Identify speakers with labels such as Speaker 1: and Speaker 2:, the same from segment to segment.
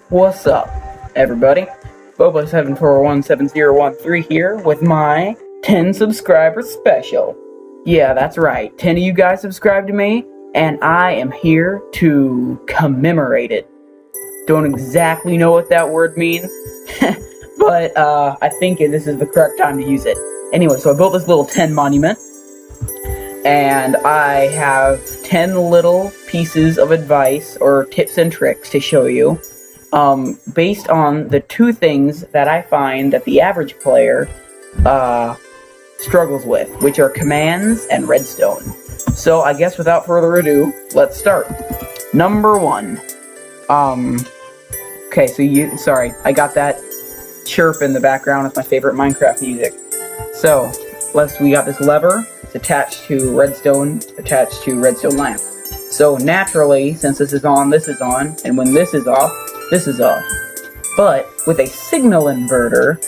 Speaker 1: What's up, everybody? Boba74170113 here with my 10 subscriber special. Yeah, that's right. 10 of you guys subscribed to me, and I am here to commemorate it. Don't exactly know what that word means, but I think this is the correct time to use it. Anyway, so I built this little 10 monument, and I have 10 little pieces of advice or tips and tricks to show you, based on the two things that I find that the average player struggles with, which are commands and redstone. So I guess without further ado, let's start. Number one. Okay, so sorry, I got that chirp in the background. It's my favorite Minecraft music. So, we got this lever. It's attached to redstone lamp. So naturally, since this is on, and when this is off, this is off. But with a signal inverter,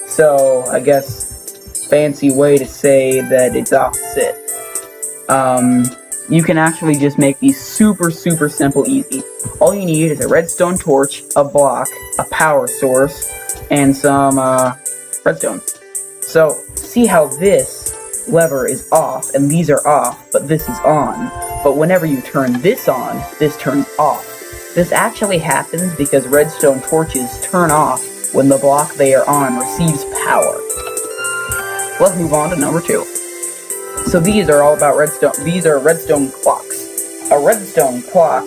Speaker 1: so I guess fancy way to say that it's opposite, you can actually just make these super simple easy. All you need is a redstone torch, a block, a power source, and some redstone. So see how this lever is off and these are off, but this is on. But whenever you turn this on, this turns off. This actually happens because redstone torches turn off when the block they are on receives power. Let's move on to number 2. So these are all about redstone. These are redstone clocks. A redstone clock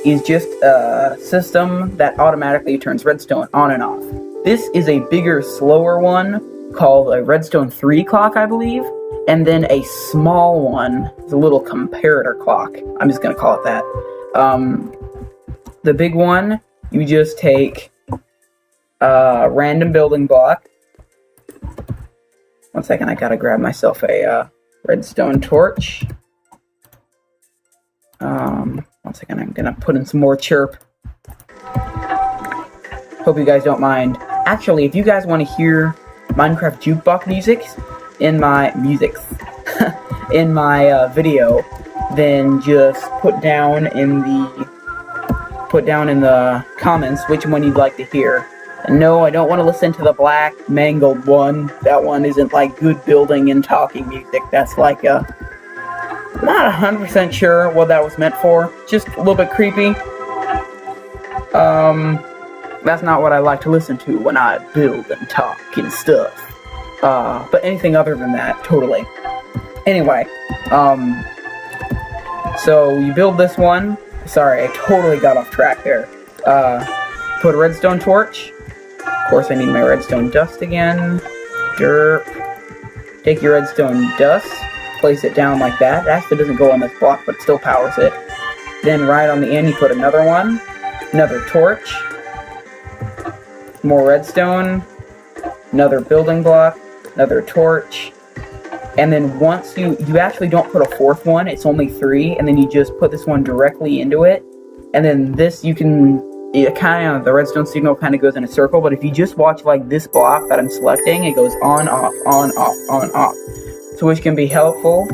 Speaker 1: is just a system that automatically turns redstone on and off. This is a bigger, slower one called a redstone 3 clock, I believe. And then a small one is a little comparator clock. I'm just going to call it that. The big one, you just take a random building block. One second, I gotta grab myself a redstone torch. One second, I'm gonna put in some more chirp. Hope you guys don't mind. Actually, if you guys want to hear Minecraft jukebox music in my video, then just put down in the comments which one you'd like to hear. And no, I don't want to listen to the black mangled one. That one isn't like good building and talking music. That's like not 100% sure what that was meant for. Just a little bit creepy. That's not what I like to listen to when I build and talk and stuff. But anything other than that, totally. Anyway, so you build this one. Sorry, I totally got off track there. Put a redstone torch. Of course, I need my redstone dust again. Derp. Take your redstone dust, place it down like that. It actually doesn't go on this block, but it still powers it. Then right on the end, you put another one. Another torch. More redstone. Another building block. Another torch. And then once you actually don't put a fourth one, it's only 3, and then you just put this one directly into it. And then this, the redstone signal kind of goes in a circle, but if you just watch like this block that I'm selecting, it goes on, off, on, off, on, off. So which can be helpful,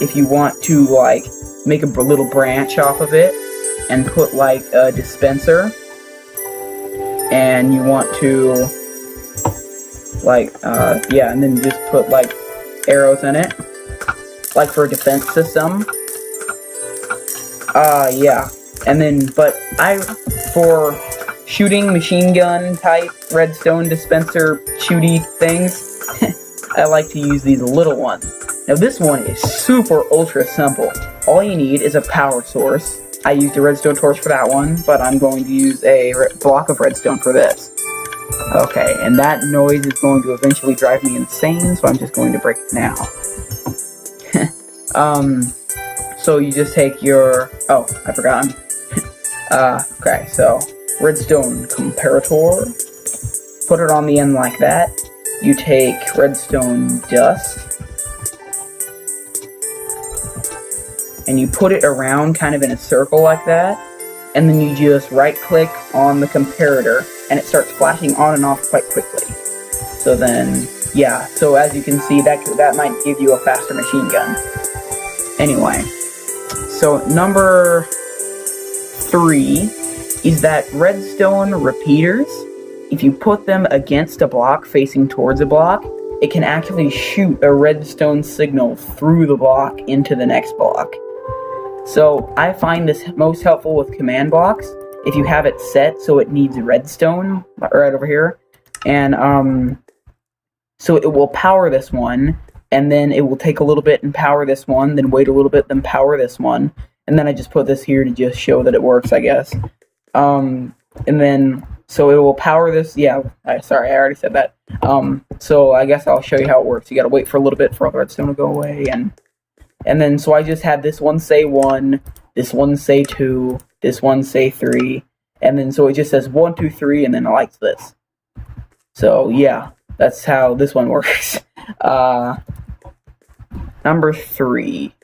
Speaker 1: if you want to like make a little branch off of it and put like a dispenser, and you want to and then just put like arrows in it, like for a defense system. And then, but for shooting machine gun type redstone dispenser shooty things, I like to use these little ones. Now this one is super ultra simple. All you need is a power source. I used a redstone torch for that one, but I'm going to use a block of redstone for this. Okay, and that noise is going to eventually drive me insane, so I'm just going to break it now. So you just take your... Oh, I forgot. Okay, so redstone comparator. Put it on the end like that. You take redstone dust. And you put it around kind of in a circle like that. And then you just right-click on the comparator, and it starts flashing on and off quite quickly. So then, yeah, so as you can see, that might give you a faster machine gun. Anyway, so number 3 is that redstone repeaters, if you put them against a block facing towards a block, it can actually shoot a redstone signal through the block into the next block. So I find this most helpful with command blocks. If you have it set so it needs redstone, right over here, and so it will power this one, and then it will take a little bit and power this one, then wait a little bit, then power this one, and then I just put this here to just show that it works, I guess. And then, so it will power this, sorry, I already said that. So I guess I'll show you how it works. You gotta wait for a little bit for all the redstone to go away, and then, so I just had this one say 1, this one say 2, this one say 3, and then so it just says 1, 2, 3, and then it likes this. So yeah, that's how this one works. Number 3.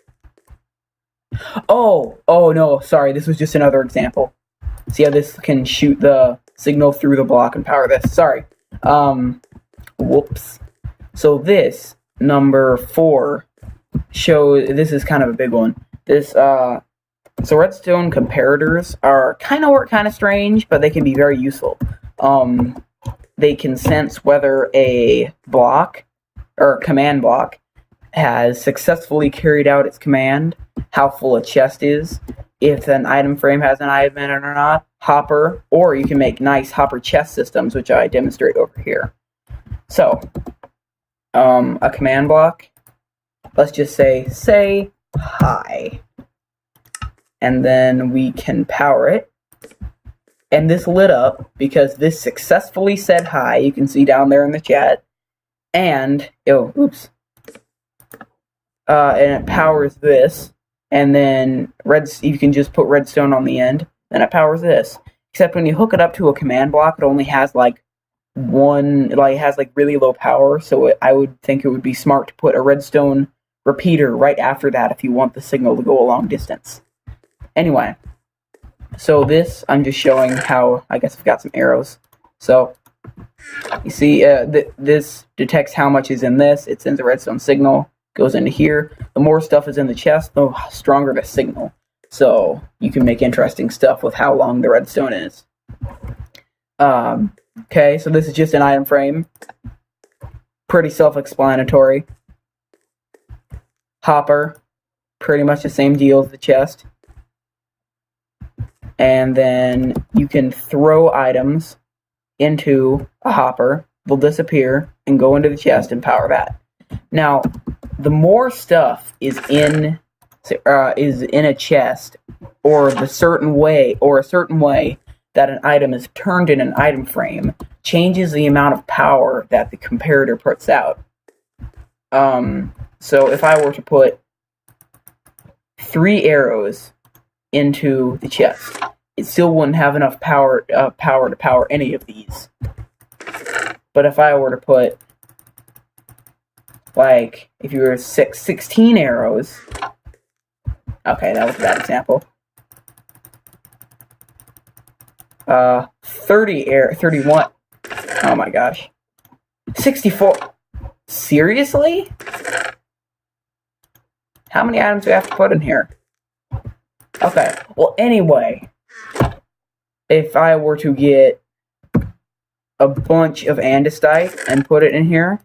Speaker 1: Oh no, sorry, this was just another example. See how this can shoot the signal through the block and power this. Sorry. Whoops. So this, number 4, this is kind of a big one. This, so redstone comparators work kind of strange, but they can be very useful. They can sense whether a block, or command block, has successfully carried out its command, how full a chest is, if an item frame has an item in it or not, hopper, or you can make nice hopper chest systems, which I demonstrate over here. So, a command block, let's just say hi, and then we can power it, and this lit up because this successfully said hi, you can see down there in the chat, and, and it powers this, and then you can just put redstone on the end, then it powers this. Except when you hook it up to a command block, it only has really low power, so I would think it would be smart to put a redstone repeater right after that if you want the signal to go a long distance. Anyway, so this, I'm just showing how, I guess I've got some arrows. So, you see, this detects how much is in this, it sends a redstone signal, goes into here. The more stuff is in the chest, the stronger the signal. So you can make interesting stuff with how long the redstone is. Okay, so this is just an item frame. Pretty self-explanatory. Hopper, pretty much the same deal as the chest. And then you can throw items into a hopper. They'll disappear and go into the chest and power that. Now, the more stuff is in a chest, or a certain way that an item is turned in an item frame, changes the amount of power that the comparator puts out. So if I were to put 3 arrows into the chest, it still wouldn't have enough power to power any of these. But if I were to put, like, if you were 16 arrows, okay, that was a bad example. 31. Oh my gosh. 64. Seriously? How many items do I have to put in here? Okay, well, anyway, if I were to get a bunch of andesite and put it in here,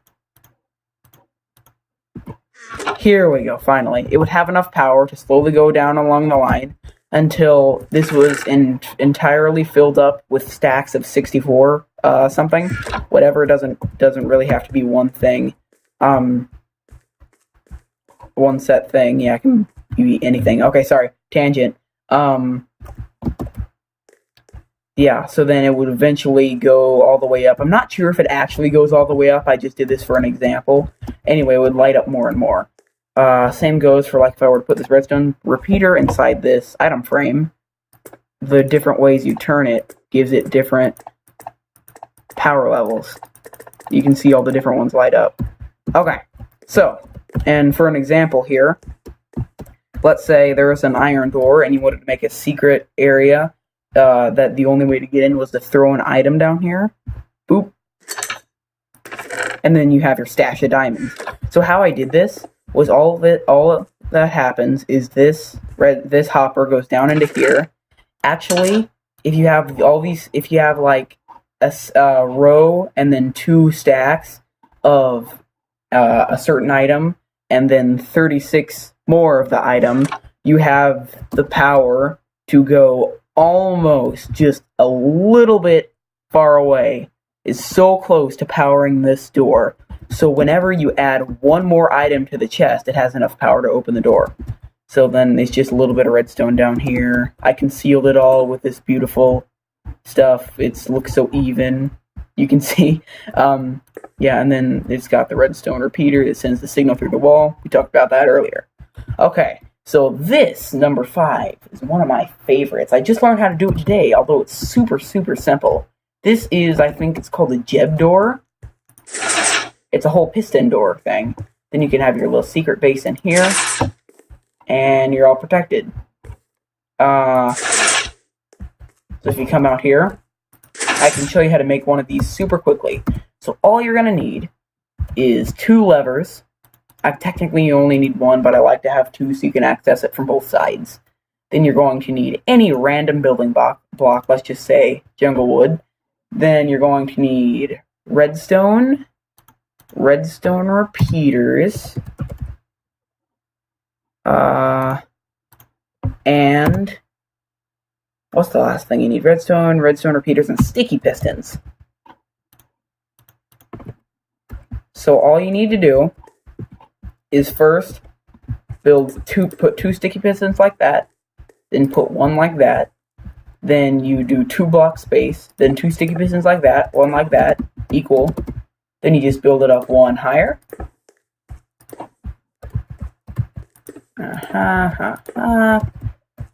Speaker 1: here we go, finally. It would have enough power to slowly go down along the line until this was entirely filled up with stacks of 64 something. Whatever, it doesn't really have to be one thing. One set thing. Yeah, it can be anything. Okay, sorry. Tangent. Yeah, so then it would eventually go all the way up. I'm not sure if it actually goes all the way up. I just did this for an example. Anyway, it would light up more and more. Same goes for, like, if I were to put this redstone repeater inside this item frame. The different ways you turn it gives it different power levels. You can see all the different ones light up. Okay, so, and for an example here, let's say there was an iron door and you wanted to make a secret area that the only way to get in was to throw an item down here. Boop. And then you have your stash of diamonds. So how I did this was all that happens is this hopper goes down into here. Actually, if you have all these, if you have like a row and then 2 stacks of a certain item, and then 36 more of the item, you have the power to go almost just a little bit far away. Is so close to powering this door. So whenever you add one more item to the chest, it has enough power to open the door. So then it's just a little bit of redstone down here. I concealed it all with this beautiful stuff. It looks so even. You can see. Yeah, and then it's got the redstone repeater that sends the signal through the wall. We talked about that earlier. Okay, so this, number 5, is one of my favorites. I just learned how to do it today, although it's super, super simple. This is, I think it's called a Jeb door. It's a whole piston door thing. Then you can have your little secret base in here, and you're all protected. So if you come out here, I can show you how to make one of these super quickly. So all you're going to need is 2 levers. Technically you only need 1, but I like to have 2 so you can access it from both sides. Then you're going to need any random building block, let's just say jungle wood. Then you're going to need redstone repeaters, and what's the last thing you need? Redstone repeaters, and sticky pistons. So all you need to do is first put 2 sticky pistons like that, then put 1 like that, then you do 2 block space, then 2 sticky pistons like that, 1 like that, equal. Then you just build it up 1 higher.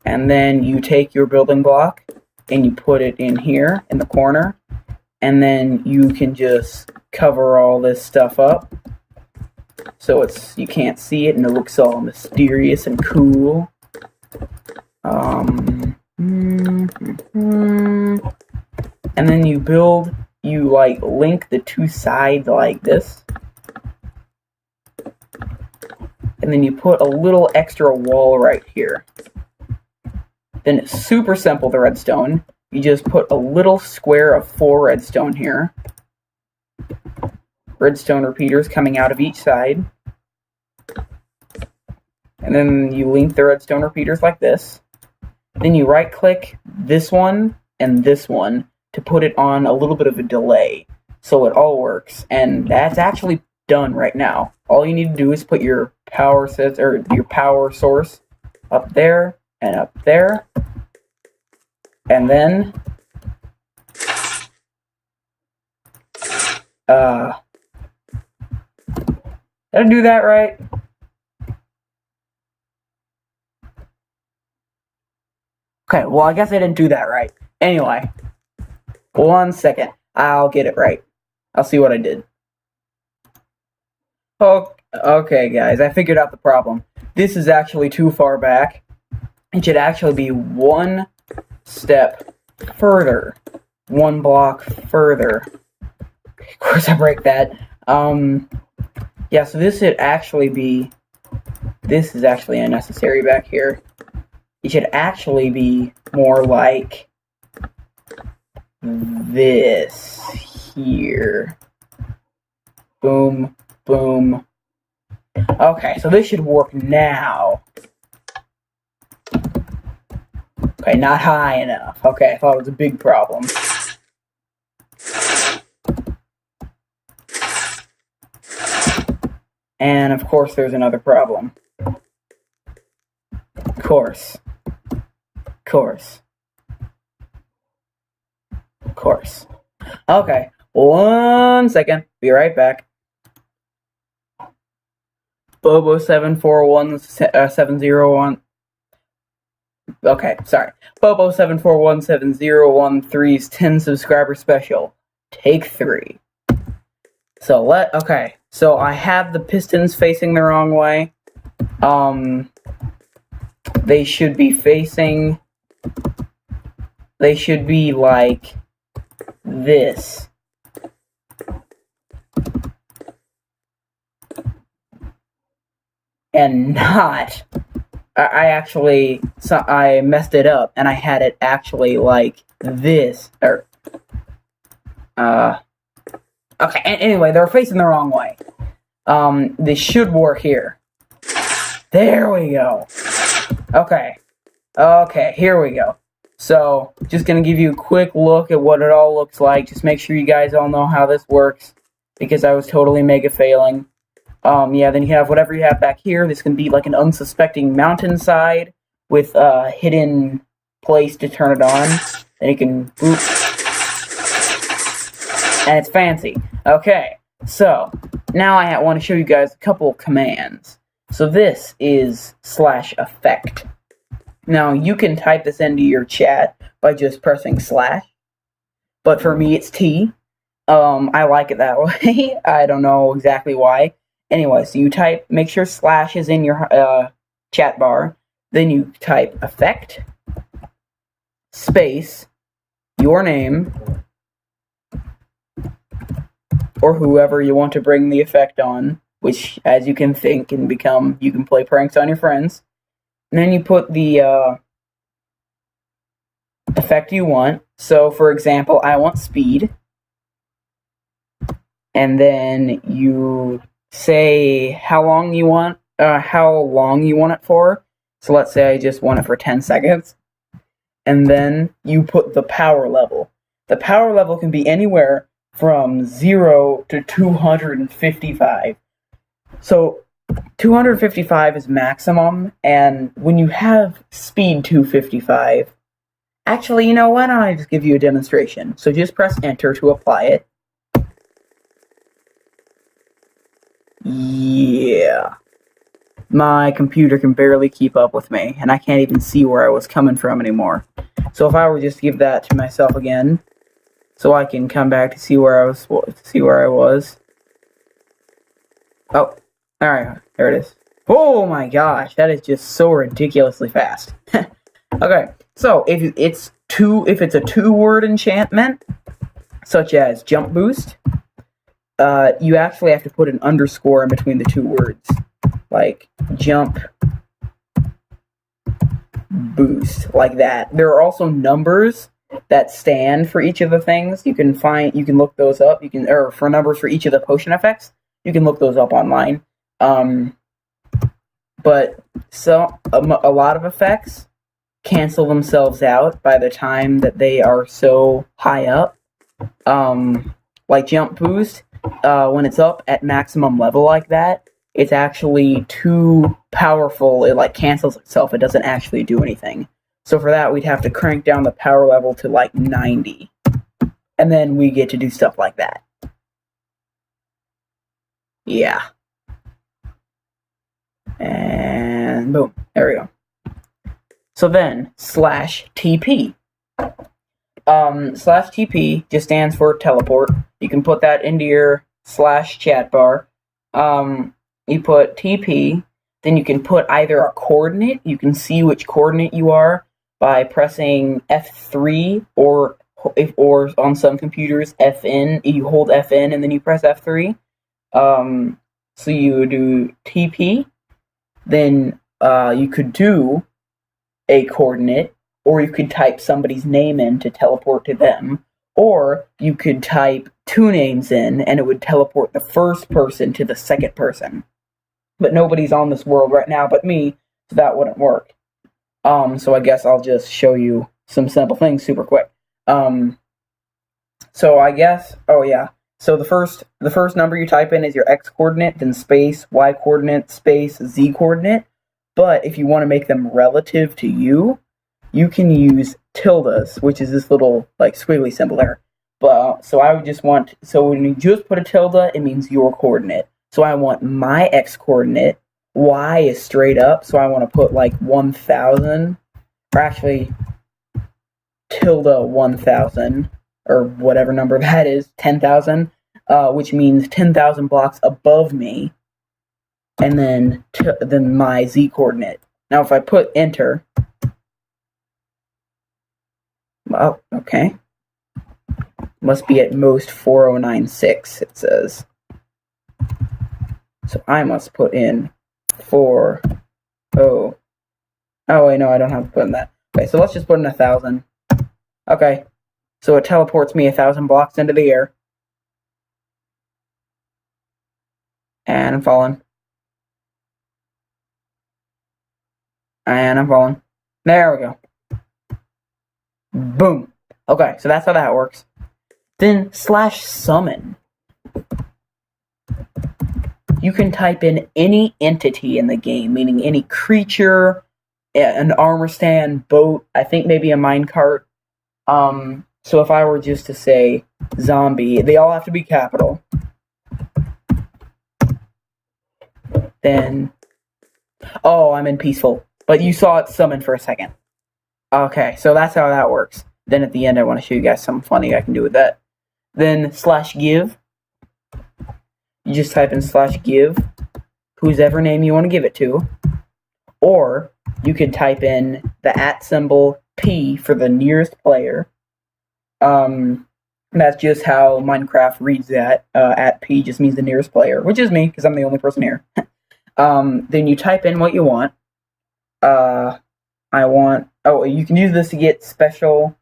Speaker 1: And then you take your building block and you put it in here in the corner, and then you can just cover all this stuff up so you can't see it and it looks all mysterious and cool. And then you link the 2 sides like this, and then you put a little extra wall right here. Then it's super simple, the redstone. You just put a little square of 4 redstone here. Redstone repeaters coming out of each side. And then you link the redstone repeaters like this. Then you right click this one and this one to put it on a little bit of a delay so it all works. And that's actually done right now. All you need to do is put your power source up there and up there. And then did I do that right? Okay, well, I guess I didn't do that right. Anyway, 1 second. I'll get it right. I'll see what I did. Okay, guys, I figured out the problem. This is actually too far back. It should actually be 1 step further. 1 block further. Of course, I break that. Yeah, so this should actually be... This is actually unnecessary back here. It should actually be more like this here. Boom, boom. Okay, so this should work now. Okay, not high enough. Okay, I thought it was a big problem. And of course there's another problem. Of course. Okay, 1 second. Be right back. Bobo741701. Okay, sorry. Bobo741701's 10 subscriber special. Take 3. Okay. So I have the pistons facing the wrong way. They should be like this. And not... I messed it up, and I had it actually like this, or, okay, anyway, they're facing the wrong way. This should work here. There we go. Okay, here we go. So, just gonna give you a quick look at what it all looks like. Just make sure you guys all know how this works, because I was totally mega failing. Yeah, then you have whatever you have back here. This can be like an unsuspecting mountainside with a hidden place to turn it on. Then you can boop. And it's fancy. Okay, so now I want to show you guys a couple commands. So this is /effect. Now you can type this into your chat by just pressing /, but for me it's T. I like it that way. I don't know exactly why. Anyway, so you type, make sure / is in your chat bar. Then you type effect, space, your name, or whoever you want to bring the effect on, which, as you can think, can become, you can play pranks on your friends. And then you put the effect you want. So, for example, I want speed. And then you say how long you want it for. So let's say I just want it for 10 seconds. And then you put the power level. The power level can be anywhere from 0 to 255. So 255 is maximum, and when you have speed 255, actually, you know, why don't I just give you a demonstration? So just press enter to apply it. Yeah. My computer can barely keep up with me, and I can't even see where I was coming from anymore. So if I were just to give that to myself again, so I can come back to see where I was. Oh, alright, there it is. Oh my gosh, that is just so ridiculously fast. Okay, so if it's a two-word enchantment, such as jump boost, you actually have to put an underscore in between the two words, like jump boost, like that. There are also numbers that stand for each of the things. You can look those up. Or for numbers for each of the potion effects, you can look those up online. But a lot of effects cancel themselves out by the time that they are so high up. Like jump boost, when it's up at maximum level like that, it's actually too powerful. It like cancels itself. It doesn't actually do anything. So for that, we'd have to crank down the power level to like 90. And then we get to do stuff like that. Yeah. And boom. There we go. So then, /TP. /TP just stands for teleport. You can put that into your /chat bar. You put TP, then you can put either a coordinate. You can see which coordinate you are by pressing F3, or on some computers FN. You hold FN and then you press F3. So you do TP, then you could do a coordinate, or you could type somebody's name in to teleport to them, or you could type two names in and it would teleport the first person to the second person. But nobody's on this world right now but me, so that wouldn't work. So I guess I'll just show you some simple things super quick. So I guess, oh yeah. So the first number you type in is your X coordinate, then space, Y coordinate, space, Z coordinate. But if you want to make them relative to you, you can use tildes, which is this little like squiggly symbol there. But so I would just want, so when you just put a tilde, it means your coordinate. So I want my X coordinate. Y is straight up, so I want to put like 1,000, or actually tilde 1,000, or whatever number that is, 10,000, which means 10,000 blocks above me, and then my Z coordinate. Now if I put enter, well, okay, must be at most 4096, it says. So I must put in 40. Oh wait, no, I don't have to put in that. Okay, so let's just put in 1,000. Okay, So it teleports me 1,000 blocks into the air. And I'm falling. And I'm falling. There we go. Boom. Okay, so that's how that works. Then /summon. You can type in any entity in the game, meaning any creature, an armor stand, boat, I think maybe a minecart. So if I were just to say zombie, they all have to be capital. Then, oh, I'm in peaceful. But you saw it summon for a second. Okay, so that's how that works. Then at the end, I want to show you guys something funny I can do with that. Then /give. You just type in /give, whosever name you want to give it to. Or you could type in the @ P for the nearest player. That's just how Minecraft reads that. @P just means the nearest player, which is me, because I'm the only person here. Then you type in what you want. You can use this to get special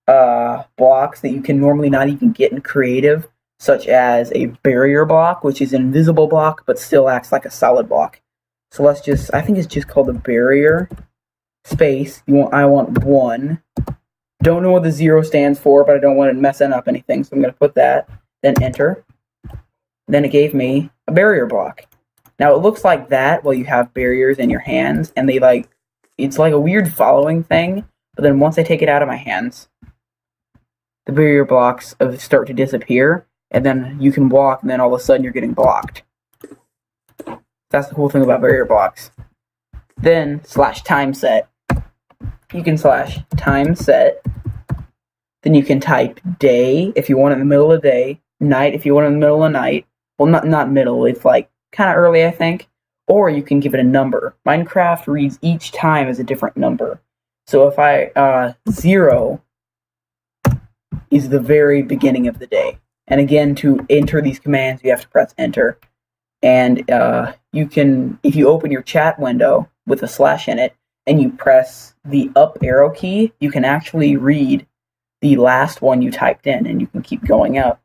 Speaker 1: blocks that you can normally not even get in creative, such as a barrier block, which is an invisible block, but still acts like a solid block. So I think it's just called a barrier space. I want 1. Don't know what the 0 stands for, but I don't want it messing up anything, so I'm going to put that, then enter. Then it gave me a barrier block. Now it looks like that while you have barriers in your hands, and it's like a weird following thing, but then once I take it out of my hands, the barrier blocks start to disappear, and then you can walk, and then all of a sudden you're getting blocked. That's the cool thing about barrier blocks. Then /timeset. You can /timeset. Then you can type day if you want it in the middle of the day, night if you want it in the middle of the night. Well, not middle, it's like kind of early, I think. Or you can give it a number. Minecraft reads each time as a different number. So if 0 is the very beginning of the day. And again, to enter these commands, you have to press enter. And you can, if you open your chat window with a / in it, and you press the up arrow key, you can actually read the last one you typed in, and you can keep going up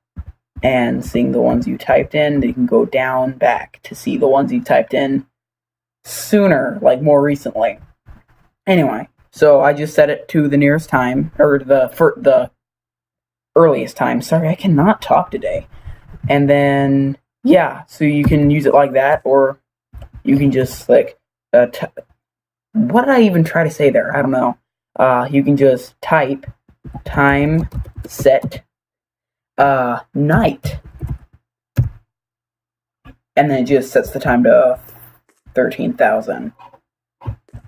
Speaker 1: and seeing the ones you typed in. You can go down back to see the ones you typed in sooner, like more recently. Anyway, so I just set it to the nearest time, or the earliest time. Sorry, I cannot talk today. And then, yeah, so you can use it like that, or you can just like, what did I even try to say there? I don't know. You can just type time set night, and then it just sets the time to 13,000.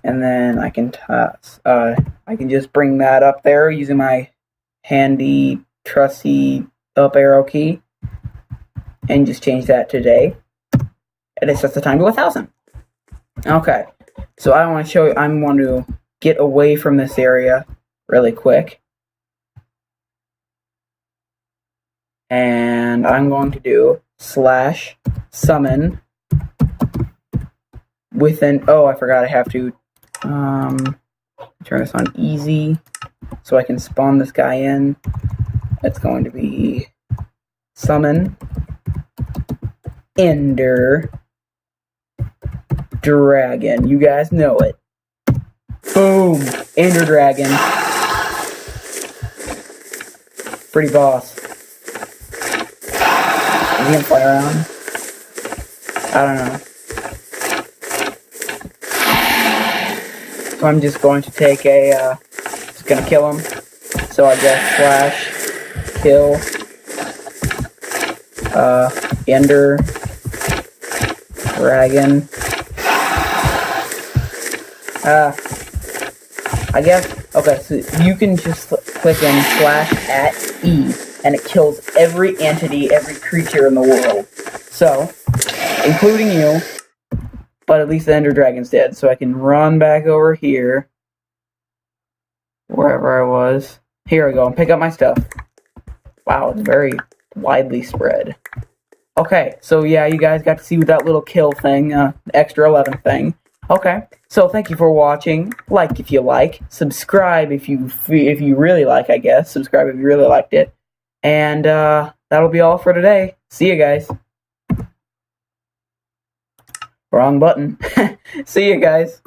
Speaker 1: And then I can just bring that up there using my handy trusty up arrow key, and just change that to day, and it sets the time to 1,000. Okay, so I want to get away from this area really quick. And I'm going to do /summon I forgot I have to turn this on easy so I can spawn this guy in. It's going to be summon Ender Dragon. You guys know it. Boom! Ender Dragon. Pretty boss. Is he gonna fly around? I don't know. So I'm just going to take just gonna kill him. So I guess /kill Ender Dragon. I guess, okay, so you can just click in /@E, and it kills every entity, every creature in the world. So, including you, but at least the Ender Dragon's dead, so I can run back over here, wherever I was. Here we go, and pick up my stuff. Wow, it's very widely spread. Okay, so yeah, you guys got to see that little kill thing, the extra 11 thing. Okay, so thank you for watching. Like if you like, subscribe if you really like. I guess subscribe if you really liked it, and that'll be all for today. See you guys. Wrong button. See you guys.